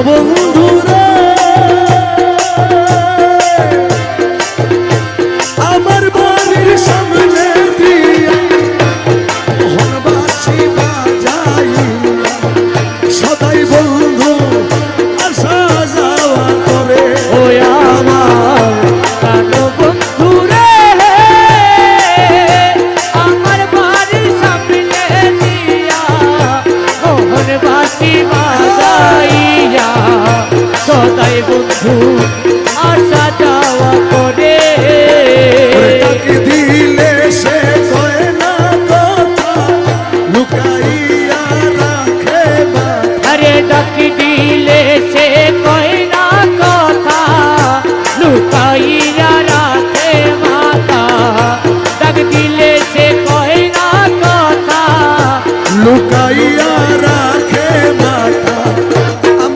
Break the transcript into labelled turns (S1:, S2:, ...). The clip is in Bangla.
S1: বন্ধুরা আমার বাড়ির সামনে দিয়া মোহনবাসী বাজাই সদাই বন্ধু আসা যাওয়া করে।
S2: ও আমার প্রাণ বন্ধু রে আমার বাড়ির সামনে দিয়া মোহনবাসী বাজাইয়া সদাই বন্ধু আসা যাওয়া করে।
S1: ডাকি দিলে সে কয় না কথা লুকাইয়া রাখে
S2: আরে ডাকি দিলে সে